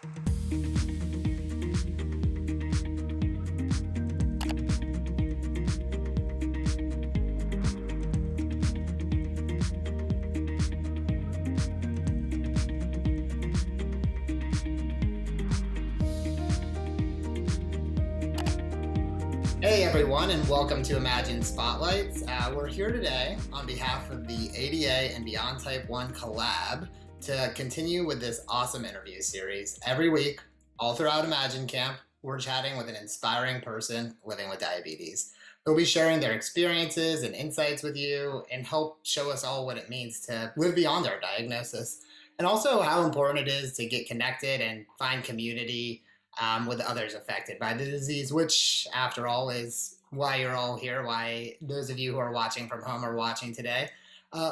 Hey everyone, and welcome to Imagine Spotlights. We're here today on behalf of the ADA and Beyond Type 1 Collab to continue with this awesome interview series. Every week, all throughout Imagine Camp, we're chatting with an inspiring person living with diabetes. They'll be sharing their experiences and insights with you and help show us all what it means to live beyond our diagnosis, and also how important it is to get connected and find community with others affected by the disease, which, after all, is why you're all here, why those of you who are watching from home are watching today.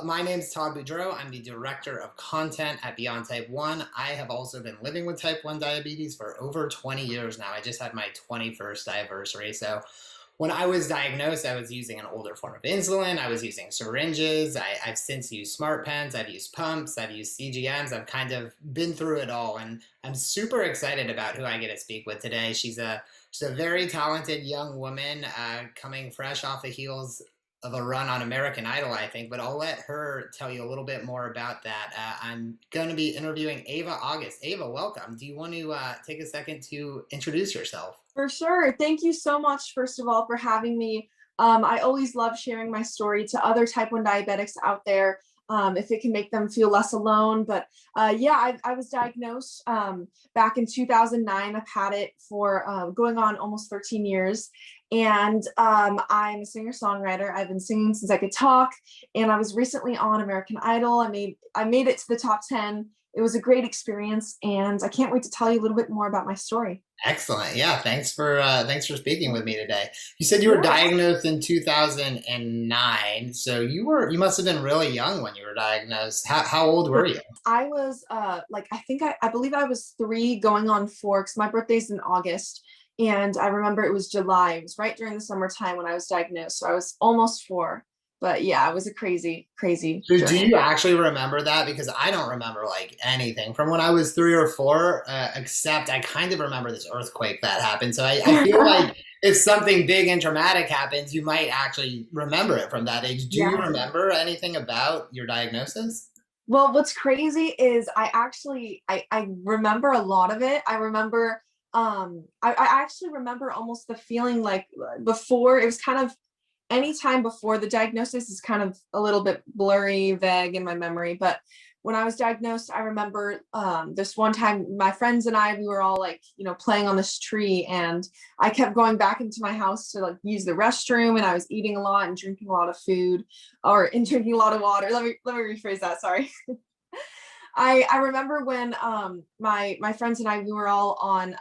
My name is Todd Boudreau. I'm the Director of Content at Beyond Type 1. I have also been living with Type 1 diabetes for over 20 years now. I just had my 21st anniversary. So when I was diagnosed, I was using an older form of insulin. I was using syringes. I've since used smart pens. I've used pumps. I've used CGMs. I've kind of been through it all. And I'm super excited about who I get to speak with today. She's a very talented young woman coming fresh off the heels of a run on American Idol, I think. But I'll let her tell you a little bit more about that. I'm going to be interviewing Ava August. Ava, welcome. Do you want to take a second to introduce yourself? For sure. Thank you so much, first of all, for having me. I always love sharing my story to other type 1 diabetics out there, if it can make them feel less alone. But yeah, I was diagnosed back in 2009. I've had it for going on almost 13 years. And I'm a singer-songwriter. I've been singing since I could talk. And I was recently on American Idol. I made it to the top 10. It was a great experience, and I can't wait to tell you a little bit more about my story. Excellent. Yeah, thanks for speaking with me today. You said you were diagnosed in 2009, so you must have been really young when you were diagnosed. How old were you? I was I believe I was 3 going on 4, because my birthday's in August, and I remember it was July. It was right during the summertime when I was diagnosed, so I was almost 4. But yeah, it was a crazy So journey. do you actually remember that? Because I don't remember like anything from when I was 3 or 4, except I kind of remember this earthquake that happened. So I feel like if something big and traumatic happens, you might actually remember it from that age. Do you remember anything about your diagnosis? Well, what's crazy is I remember a lot of it. I remember I actually remember almost the feeling like before. It was kind of anytime before the diagnosis is kind of a little bit blurry, vague in my memory. But when I was diagnosed, I remember this one time my friends and we were all like, playing on this tree, and I kept going back into my house to like use the restroom, and I was eating a lot and drinking a lot of food and drinking a lot of water. Let me rephrase that. Sorry. I remember when my friends and we were all on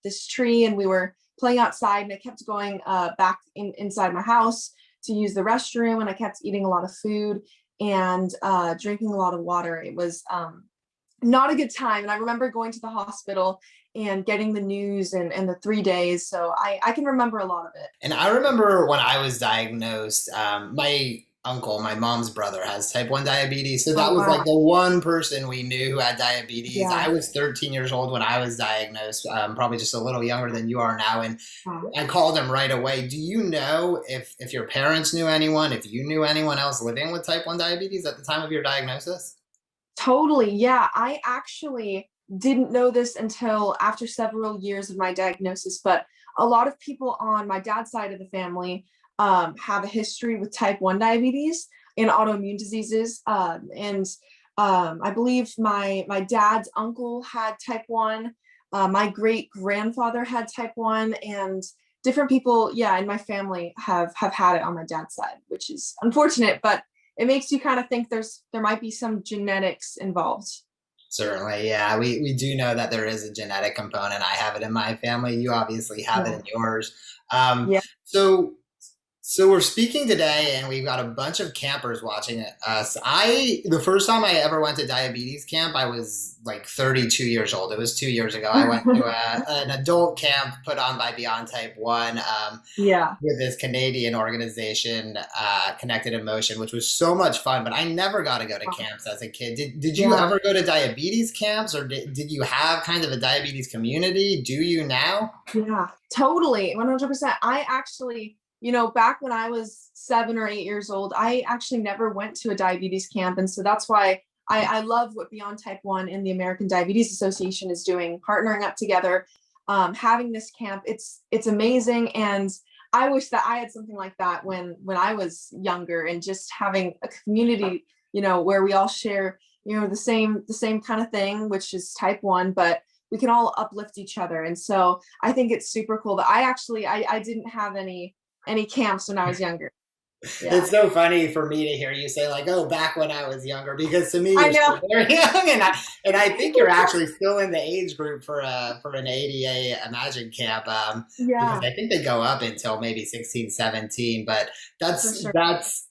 this tree, and we were playing outside, and I kept going back inside my house to use the restroom, and I kept eating a lot of food and drinking a lot of water. It was not a good time. And I remember going to the hospital and getting the news and the 3 days. So I can remember a lot of it. And I remember when I was diagnosed, my uncle, my mom's brother, has type 1 diabetes. So that was like the one person we knew who had diabetes. Yeah. I was 13 years old when I was diagnosed, probably just a little younger than you are now. And I called him right away. Do you know if your parents knew anyone, if you knew anyone else living with type 1 diabetes at the time of your diagnosis? Totally. Yeah. I actually didn't know this until after several years of my diagnosis, but a lot of people on my dad's side of the family have a history with type 1 diabetes and autoimmune diseases. I believe my dad's uncle had type 1. My great grandfather had type 1, and different people, in my family have had it on my dad's side, which is unfortunate, but it makes you kind of think there might be some genetics involved. Certainly, yeah. We do know that there is a genetic component. I have it in my family. You obviously have it in yours. So So we're speaking today, and we've got a bunch of campers watching us. The first time I ever went to diabetes camp, I was like 32 years old. It was 2 years ago. I went to an adult camp put on by Beyond Type One Yeah, with this Canadian organization, Connected in Motion, which was so much fun. But I never got to go to wow. camps as a kid. Did you Yeah, ever go to diabetes camps, or did you have kind of a diabetes community? Do you now? yeah, totally, 100%. I actually, back when I was 7 or 8 years old, I actually never went to a diabetes camp, and so that's why I love what Beyond Type One and the American Diabetes Association is doing, partnering up together, having this camp. It's amazing, and I wish that I had something like that when I was younger, and just having a community, where we all share, the same kind of thing, which is type one, but we can all uplift each other. And so I think it's super cool that I didn't have any camps when I was younger. Yeah. It's so funny for me to hear you say like, "Oh, back when I was younger," because to me I you're know. still very young, and I think you're actually still in the age group for an ADA Imagine camp, because Yeah, I think they go up until maybe 16, 17. But for that's sure. that's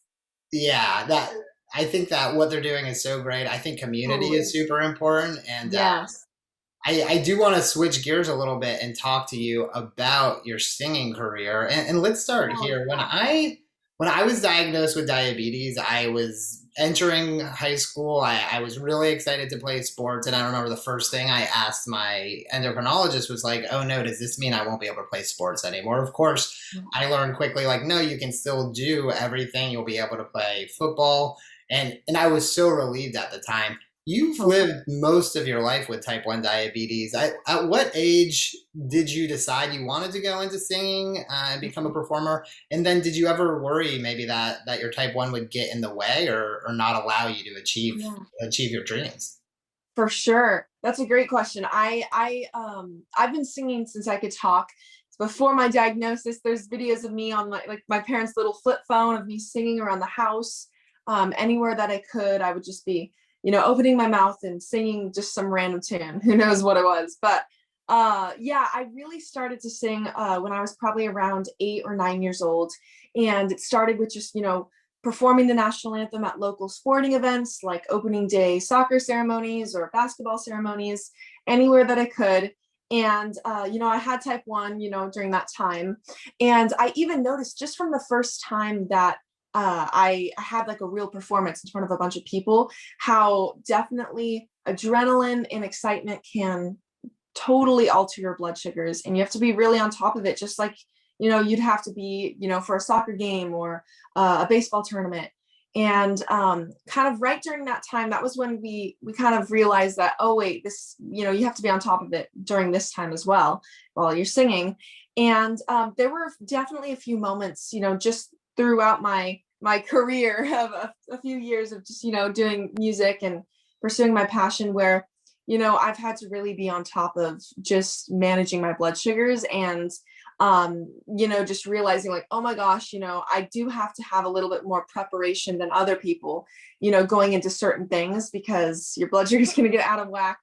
yeah, that I think that what they're doing is so great. I think community is Totally. super important, and Yes. I do want to switch gears a little bit and talk to you about your singing career. And let's start Oh here. yeah. When I was diagnosed with diabetes, I was entering high school. I was really excited to play sports. And I remember the first thing I asked my endocrinologist was like, "Oh no, does this mean I won't be able to play sports anymore?" Of course, I learned quickly, like, no, you can still do everything. You'll be able to play football. And I was so relieved at the time. You've Totally. lived most of your life with type 1 diabetes. At what age did you decide you wanted to go into singing and become a performer? And then did you ever worry maybe that your type 1 would get in the way, or not allow you to Yeah. achieve your dreams? For sure. That's a great question. I've been singing since I could talk. Before my diagnosis, there's videos of me on my parents' little flip phone of me singing around the house. Anywhere that I could, I would just be, opening my mouth and singing just some random tune. Who knows what it was? But yeah, I really started to sing when I was probably around 8 or 9 years old. And it started with just, performing the national anthem at local sporting events like opening day soccer ceremonies or basketball ceremonies, anywhere that I could. And, I had type one, during that time. And I even noticed just from the first time that I had like a real performance in front of a bunch of people, how definitely adrenaline and excitement can totally alter your blood sugars, and you have to be really on top of it, just like you'd have to be for a soccer game or a baseball tournament. And kind of right during that time, that was when we kind of realized that, oh wait, this, you have to be on top of it during this time as well while you're singing. And there were definitely a few moments, just throughout my career of a few years of just doing music and pursuing my passion, where I've had to really be on top of just managing my blood sugars, and just realizing like, oh my gosh, I do have to have a little bit more preparation than other people, going into certain things, because your blood sugar is going to get out of whack.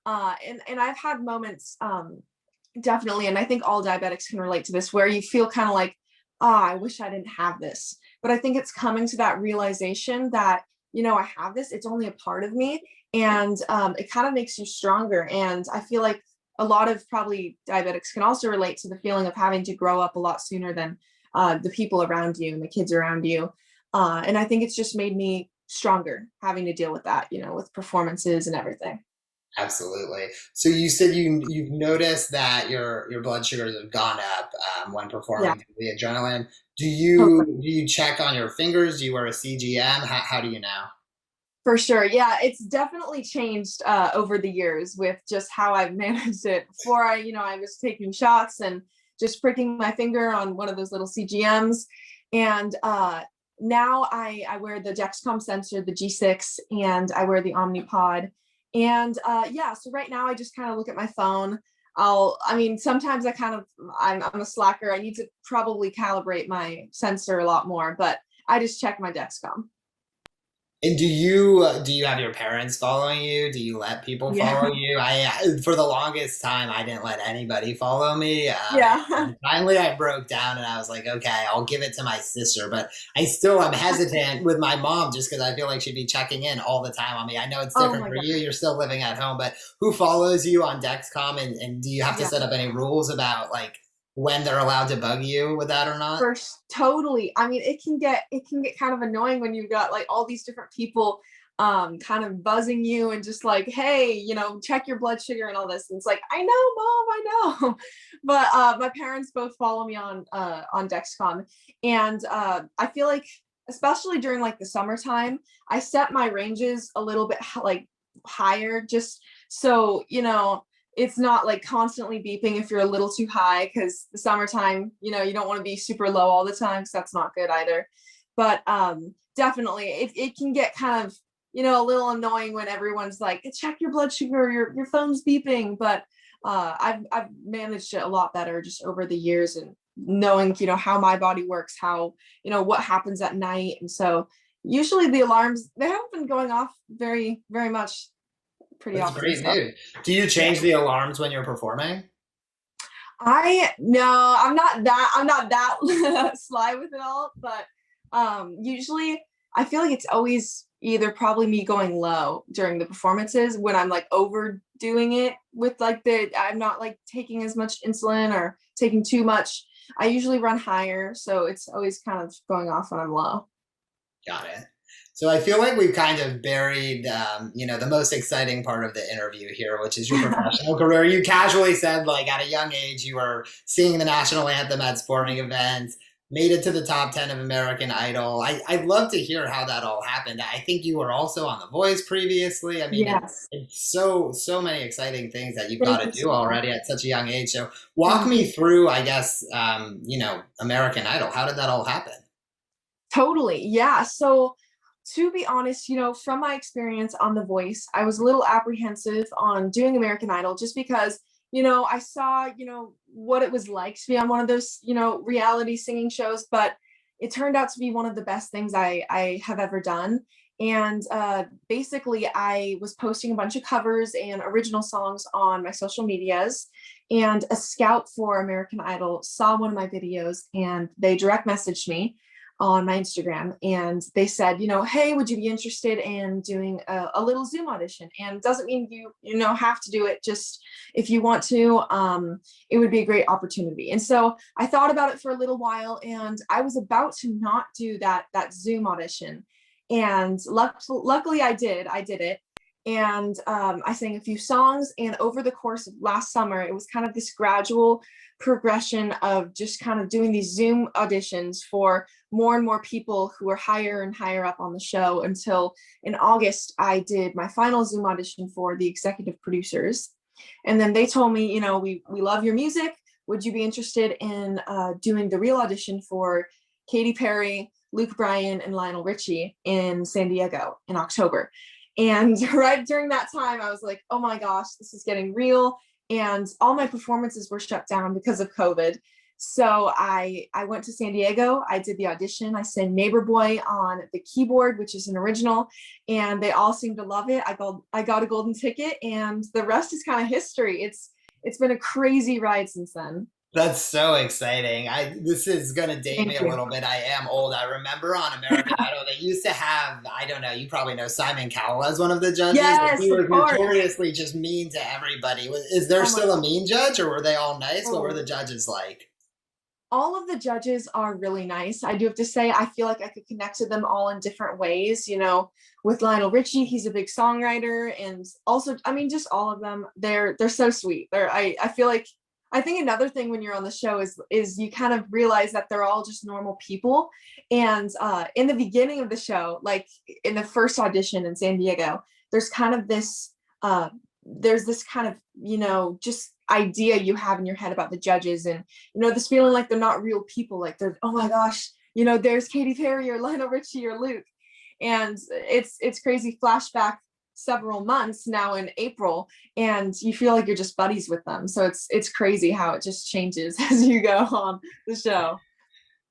And I've had moments, definitely, and I think all diabetics can relate to this, where you feel kind of like, oh, I wish I didn't have this. But I think it's coming to that realization that, I have this, it's only a part of me. And it kind of makes you stronger. And I feel like a lot of probably diabetics can also relate to the feeling of having to grow up a lot sooner than the people around you and the kids around you. And I think it's just made me stronger having to deal with that, with performances and everything. Absolutely. So you said you've noticed that your blood sugars have gone up when Yeah, performing through the adrenaline. totally. Do you check on your fingers? Do you wear a CGM? How do you know? For sure. Yeah, it's definitely changed over the years with just how I've managed it. Before I was taking shots and just pricking my finger on one of those little CGMs. And now I wear the Dexcom sensor, the G6, and I wear the Omnipod. And yeah, so right now I just kind of look at my phone. Sometimes I'm a slacker. I need to probably calibrate my sensor a lot more, but I just check my Dexcom. And do you have your parents following you? Do you let people follow Yeah. you? For the longest time I didn't let anybody follow me. Yeah. And finally I broke down and I was like, okay, I'll give it to my sister, but I still am hesitant with my mom just because I feel like she'd be checking in all the time on me. I know it's Oh different my for God. you. You're still living at home, but who follows you on Dexcom, and do you have to Yeah. set up any rules about like when they're allowed to bug you with that or not? Totally. I mean, it can get kind of annoying when you've got like all these different people kind of buzzing you and just like, hey, check your blood sugar and all this. And it's like, I know, mom, I know. But my parents both follow me on Dexcom. And I feel like especially during like the summertime, I set my ranges a little bit like higher just so, it's not like constantly beeping if you're a little too high, because the summertime, you don't want to be super low all the time because that's not good either. But definitely it can get kind of, a little annoying when everyone's like, check your blood sugar, your phone's beeping. But I've managed it a lot better just over the years, and knowing, how my body works, how, what happens at night. And so usually the alarms, they haven't been going off very, very much, pretty That's often. great So news. Do you yeah. change the alarms when you're performing? I no, I'm not that sly with it all, but usually I feel like it's always either probably me going low during the performances when I'm like overdoing it with like I'm not like taking as much insulin or taking too much. I usually run higher, so it's always kind of going off when I'm low. Got it. So I feel like we've kind of buried, the most exciting part of the interview here, which is your professional career. You casually said, like, at a young age, you were singing the national anthem at sporting events, made it to the top 10 of American Idol. I'd love to hear how that all happened. I think you were also on The Voice previously. I mean, Yes. it's so many exciting things that you've got Thank to you so do much. already at such a young age. So walk Thank me you. through, I guess, American Idol. How did that all happen? Totally. Yeah. So to be honest, from my experience on The Voice, I was a little apprehensive on doing American Idol just because, I saw, what it was like to be on one of those, reality singing shows, but it turned out to be one of the best things I have ever done. And basically, I was posting a bunch of covers and original songs on my social medias. And a scout for American Idol saw one of my videos and they direct messaged me on my Instagram, and they said, hey, would you be interested in doing a little Zoom audition? And it doesn't mean you have to do it. Just if you want to, it would be a great opportunity. And so I thought about it for a little while, and I was about to not do that Zoom audition, and luckily I did. I did it. And I sang a few songs, and over the course of last summer, it was kind of this gradual progression of just kind of doing these Zoom auditions for more and more people who were higher and higher up on the show, until in August, I did my final Zoom audition for the executive producers. And then they told me, we love your music. Would you be interested in doing the real audition for Katy Perry, Luke Bryan, and Lionel Richie in San Diego in October? And right during that time, I was like, oh my gosh, this is getting real. And all my performances were shut down because of COVID. So I went to San Diego. I did the audition. I sang Neighbor Boy on the keyboard, which is an original, and they all seemed to love it. I got a golden ticket, and the rest is kind of history. It's been a crazy ride since then. That's so exciting. This is gonna date me Thank a you. little bit. I am old. I remember on American Idol they used to have, I don't know, you probably know Simon Cowell as one of the judges. And Yes, he of was course. notoriously just mean to everybody. Is there Oh my still a God. mean judge, or were they all nice? What were Oh, the judges like? all of the judges are really nice. I do have to say, I feel like I could connect to them all in different ways. With Lionel Richie, he's a big songwriter, and also, I mean, just all of them. They're so sweet. I feel like, I think another thing when you're on the show is you kind of realize that they're all just normal people. And in the beginning of the show, like in the first audition in San Diego, there's kind of this there's this kind of, just idea you have in your head about the judges, and this feeling like they're not real people, like they're, oh my gosh, there's Katy Perry or Lionel Richie or Luke. And it's crazy, flashback several months now in April, and you feel like you're just buddies with them. So it's crazy how it just changes as you go on the show.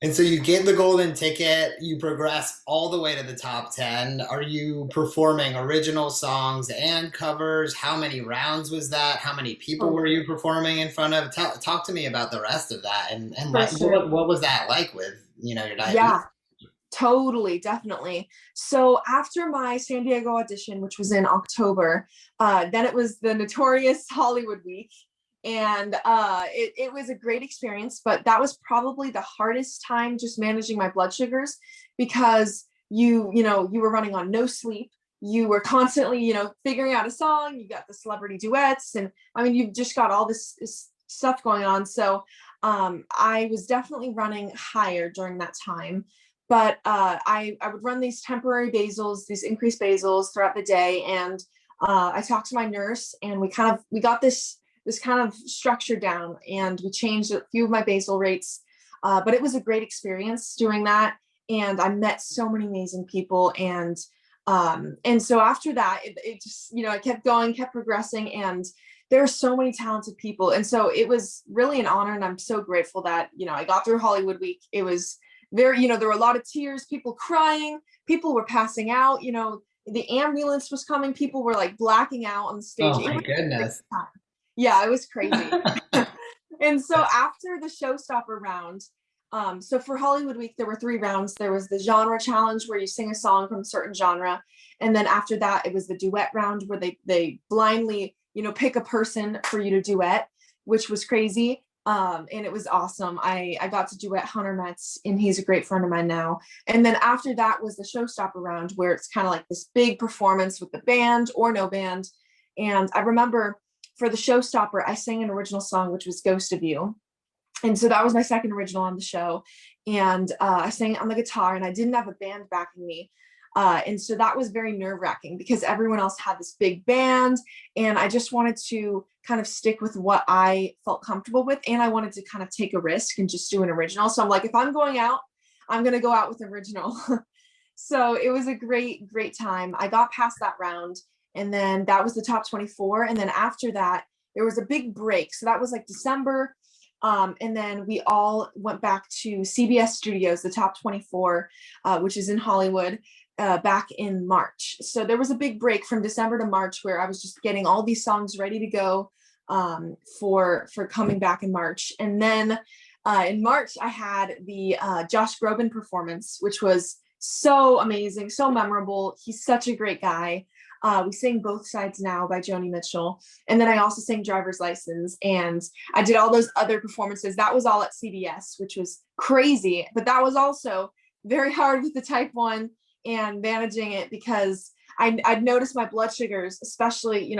And so you get the golden ticket, you progress all the way to the top 10. Are you performing original songs and covers? How many rounds was that? How many people Oh, were you performing in front of? Talk to me about the rest of that, and for sure. what was that like with, your diabetes? Yeah, totally, definitely. So after my San Diego audition, which was in October, then it was the notorious Hollywood week. And it was a great experience, but that was probably the hardest time just managing my blood sugars because you were running on no sleep. You were constantly, figuring out a song. You got the celebrity duets, and I mean, you've just got all this stuff going on. So I was definitely running higher during that time. But I would run these temporary basals, these increased basals throughout the day, and I talked to my nurse, and we got this kind of structure down, and we changed a few of my basal rates. But it was a great experience doing that, and I met so many amazing people, and so after that, it just I kept going, kept progressing, and there are so many talented people, and so it was really an honor, and I'm so grateful that I got through Hollywood week. It was very, there were a lot of tears, people crying, people were passing out, the ambulance was coming, people were like blacking out on the stage. Oh It my was a great goodness. time. Yeah, it was crazy. And so after the showstopper round, so for Hollywood Week, there were 3 rounds. There was the genre challenge where you sing a song from a certain genre. And then after that, it was the duet round where they blindly, pick a person for you to duet, which was crazy. And it was awesome. I got to duet Hunter Metz, and he's a great friend of mine now. And then after that was the showstopper round where it's kind of like this big performance with the band or no band. And I remember for the showstopper, I sang an original song, which was Ghost of You. And so that was my second original on the show. And I sang it on the guitar, and I didn't have a band backing me. And so that was very nerve wracking because everyone else had this big band, and I just wanted to kind of stick with what I felt comfortable with. And I wanted to kind of take a risk and just do an original. So I'm like, if I'm going out, I'm going to go out with original. So it was a great, great time. I got past that round, and then that was the top 24. And then after that, there was a big break. So that was like December. And then we all went back to CBS Studios, the top 24, which is in Hollywood, back in March. So there was a big break from December to March where I was just getting all these songs ready to go for coming back in March. And then in March, I had the Josh Groban performance, which was so amazing, so memorable. He's such a great guy. We sang Both Sides Now by Joni Mitchell. And then I also sang Driver's License, and I did all those other performances. That was all at CBS, which was crazy. But that was also very hard with the type 1 and managing it because I'd noticed my blood sugars, especially,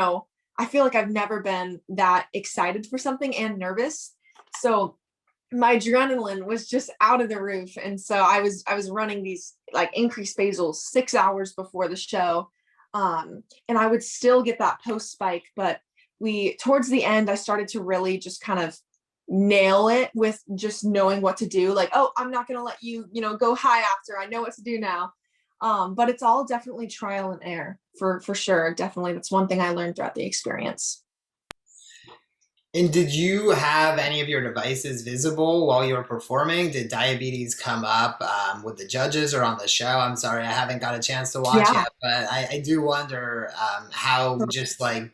I feel like I've never been that excited for something and nervous. So my adrenaline was just out of the roof. And so I was running these like increased basals 6 hours before the show. And I would still get that post spike, but towards the end, I started to really just kind of nail it with just knowing what to do. Like, oh, I'm not going to let you, go high after. I know what to do now. But it's all definitely trial and error for sure. Definitely. That's one thing I learned throughout the experience. And did you have any of your devices visible while you were performing? Did diabetes come up with the judges or on the show? I'm sorry, I haven't got a chance to watch Yeah. yet, but I do wonder how just like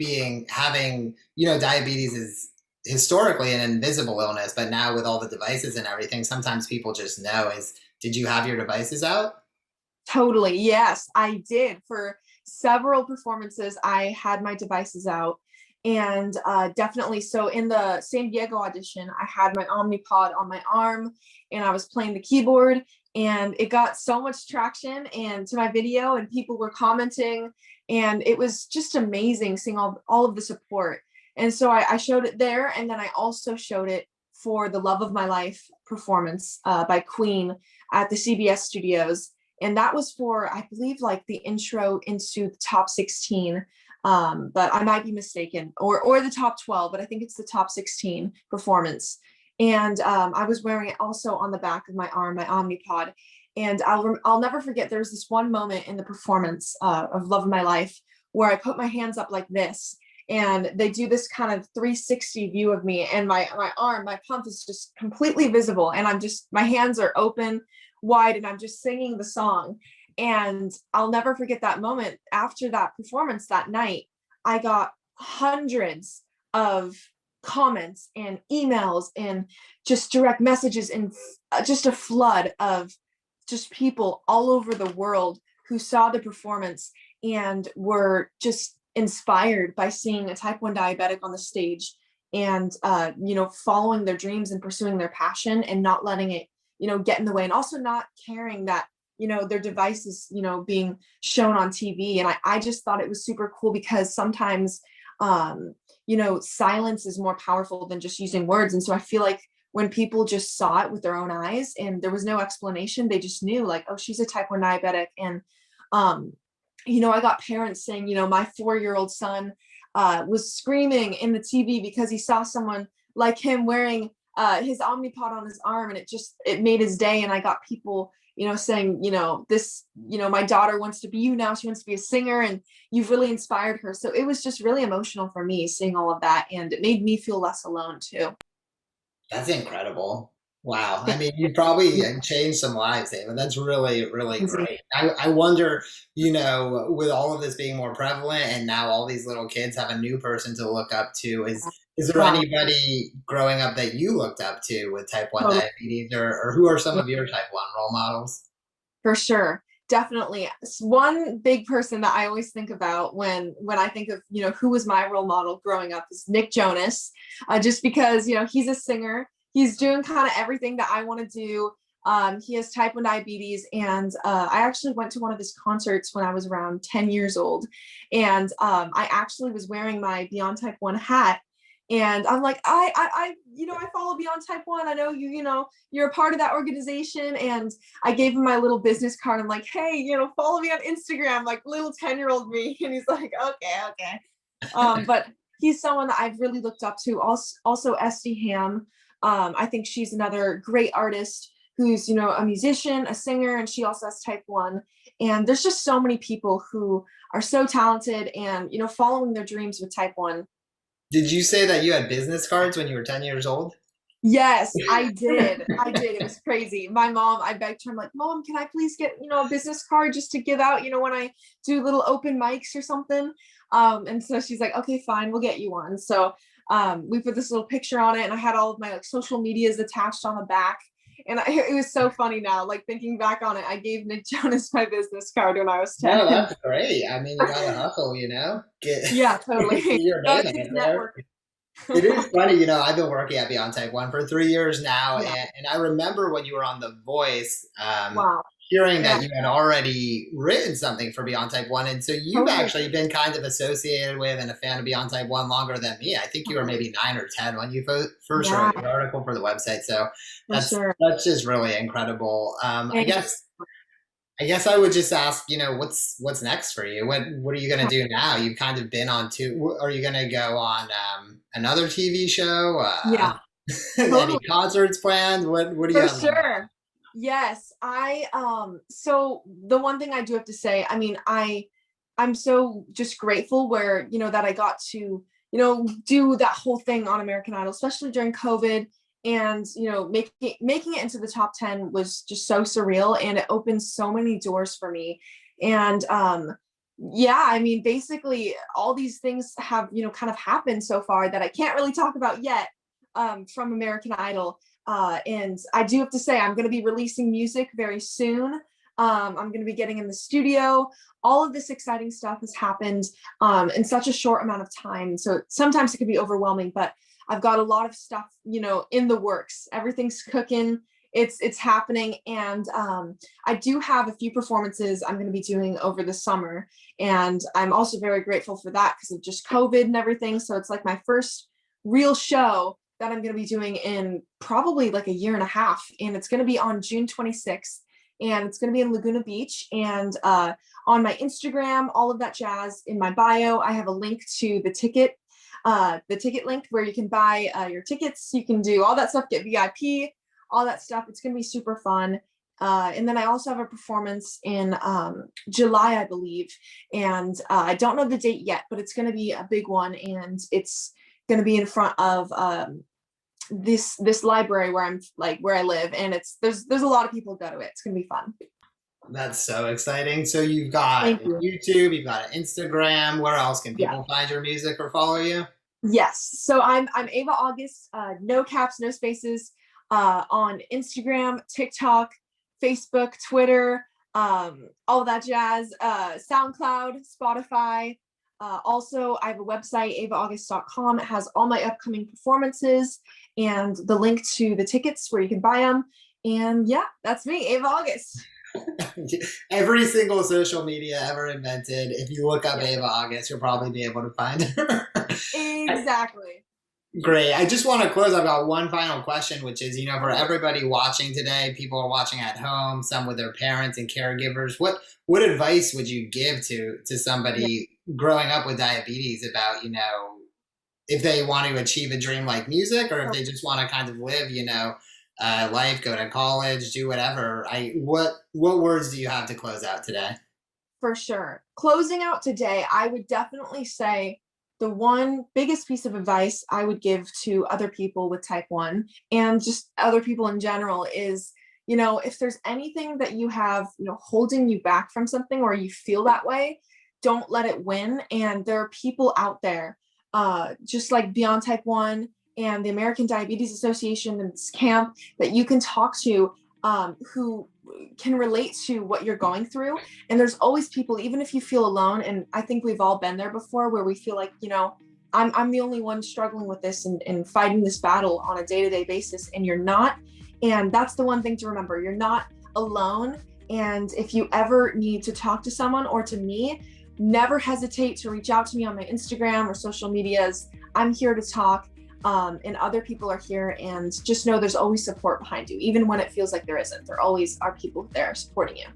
having, diabetes is historically an invisible illness, but now with all the devices and everything, sometimes people just know. Did you have your devices out? Totally. Yes, I did. For several performances, I had my devices out. And definitely, so in the San Diego audition, I had my Omnipod on my arm, and I was playing the keyboard, and it got so much traction and to my video, and people were commenting, and it was just amazing seeing all of the support. And so I showed it there, and then I also showed it for the Love of My Life performance by Queen at the CBS studios. And that was for, I believe, like the intro into the top 16. But I might be mistaken, or the top 12, but I think it's the top 16 performance. And I was wearing it also on the back of my arm, my Omnipod. And I'll never forget, there's this one moment in the performance of Love of My Life where I put my hands up like this. and they do this kind of 360 view of me, and my arm, my pump is just completely visible, and I'm just, my hands are open wide, and I'm just singing the song. And I'll never forget that moment. After that performance that night, I got hundreds of comments and emails and just direct messages, and just a flood of just people all over the world who saw the performance and were just inspired by seeing a type 1 diabetic on the stage, and following their dreams and pursuing their passion, and not letting it get in the way, and also not caring that their device is being shown on TV. And I just thought it was super cool, because sometimes silence is more powerful than just using words. And so I feel like when people just saw it with their own eyes and there was no explanation, they just knew, like, oh, she's a type 1 diabetic. And I got parents saying, my 4-year-old son was screaming in the TV because he saw someone like him wearing his Omnipod on his arm, and it made his day. And I got people saying, my daughter wants to be you now. She wants to be a singer, and you've really inspired her. So it was just really emotional for me seeing all of that, and it made me feel less alone too. That's incredible. Wow. I mean, you probably changed some lives, Ava. That's really, really great. I wonder, with all of this being more prevalent and now all these little kids have a new person to look up to, is there anybody growing up that you looked up to with type 1 diabetes, or who are some of your type 1 role models? For sure. Definitely. One big person that I always think about when I think of, who was my role model growing up is Nick Jonas, just because, he's a singer. He's doing kind of everything that I want to do. He has type 1 diabetes, and I actually went to one of his concerts when I was around 10 years old. And I actually was wearing my Beyond Type 1 hat. And I'm like, I follow Beyond Type 1. I know you're a part of that organization. And I gave him my little business card. I'm like, hey, follow me on Instagram, like little 10-year-old me. And he's like, okay. But he's someone that I've really looked up to. Also Esty Ham. I think she's another great artist who's, a musician, a singer, and she also has type 1. And there's just so many people who are so talented and, following their dreams with type 1. Did you say that you had business cards when you were 10 years old? Yes, I did. It was crazy. My mom, I begged her, I'm like, Mom, can I please get, a business card just to give out, when I do little open mics or something? And so she's like, okay, fine, we'll get you one. So we put this little picture on it, and I had all of my social medias attached on the back. And it was so funny now, like thinking back on it. I gave Nick Jonas my business card when I was 10. No, that's great. I mean, you gotta hustle, Yeah, totally. See your name in there. It is funny, I've been working at Beyond Type 1 for 3 years now, and I remember when you were on The Voice, wow. hearing that you had already written something for Beyond Type 1, and so you've actually been kind of associated with and a fan of Beyond Type 1 longer than me. I think you were maybe 9 or 10 when you first wrote your article for the website, so that's just really incredible. I guess I would just ask, what's next for you? What are you going to do now? You've kind of been on are you going to go on another TV show? Any concerts planned? What do you have? For sure. Yes, so the one thing I do have to say, I mean, I'm so just grateful where, that I got to, do that whole thing on American Idol, especially during COVID. And, making it into the top 10 was just so surreal, and it opened so many doors for me. And, I mean, basically all these things have, kind of happened so far that I can't really talk about yet, from American Idol. And I do have to say, I'm going to be releasing music very soon. I'm going to be getting in the studio. All of this exciting stuff has happened in such a short amount of time. So sometimes it can be overwhelming, but I've got a lot of stuff, in the works. Everything's cooking. It's happening. And I do have a few performances I'm going to be doing over the summer. And I'm also very grateful for that because of just COVID and everything. So it's like my first real show that I'm going to be doing in probably like a year and a half. And it's going to be on June 26th. And it's going to be in Laguna Beach. And on my Instagram, all of that jazz, in my bio, I have a link to the ticket link where you can buy your tickets. You can do all that stuff, get VIP, all that stuff. It's going to be super fun. And then I also have a performance in July, I believe. And I don't know the date yet, but it's going to be a big one. And it's going to be in front of this library where I live. And there's a lot of people who go to it. It's going to be fun. That's so exciting. So you've got Thank you. YouTube, you've got an Instagram. Where else can Yeah. people find your music or follow you? Yes. So I'm Ava August, no caps, no spaces, on Instagram, TikTok, Facebook, Twitter, all that jazz, SoundCloud, Spotify. Also, I have a website, avaaugust.com. It has all my upcoming performances and the link to the tickets where you can buy them. And yeah, that's me, Ava August. Every single social media ever invented. If you look up Ava August, you'll probably be able to find her. Exactly. Great. I just want to close. I've got one final question, which is, for everybody watching today, people are watching at home, some with their parents and caregivers. What advice would you give to somebody growing up with diabetes about, if they want to achieve a dream like music, or if they just want to kind of live, life, go to college, do whatever? What words do you have to close out today? For sure. Closing out today, I would definitely say the one biggest piece of advice I would give to other people with type 1 and just other people in general is, if there's anything that you have, holding you back from something or you feel that way, don't let it win. And there are people out there, just like Beyond Type 1 and the American Diabetes Association and this camp that you can talk to, who can relate to what you're going through. And there's always people, even if you feel alone, and I think we've all been there before, where we feel like, I'm the only one struggling with this and fighting this battle on a day-to-day basis, and you're not. And that's the one thing to remember. You're not alone. And if you ever need to talk to someone or to me, never hesitate to reach out to me on my Instagram or social medias. I'm here to talk. And other people are here, and just know there's always support behind you. Even when it feels like there isn't, there always are people there supporting you.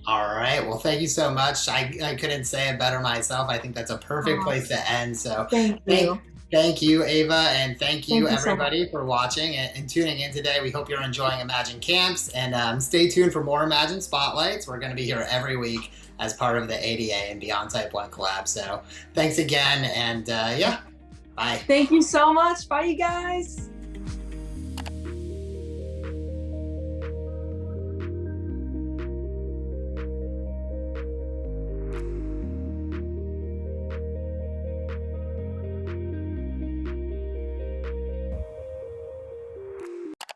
All right. Well, thank you so much. I couldn't say it better myself. I think that's a perfect place to end. So thank you. Thank you, Ava, and thank you everybody so for watching and tuning in today. We hope you're enjoying Imagine Camps, and stay tuned for more Imagine Spotlights. We're going to be here every week as part of the ADA and Beyond Type 1 collab. So thanks again, and bye. Thank you so much. Bye, you guys.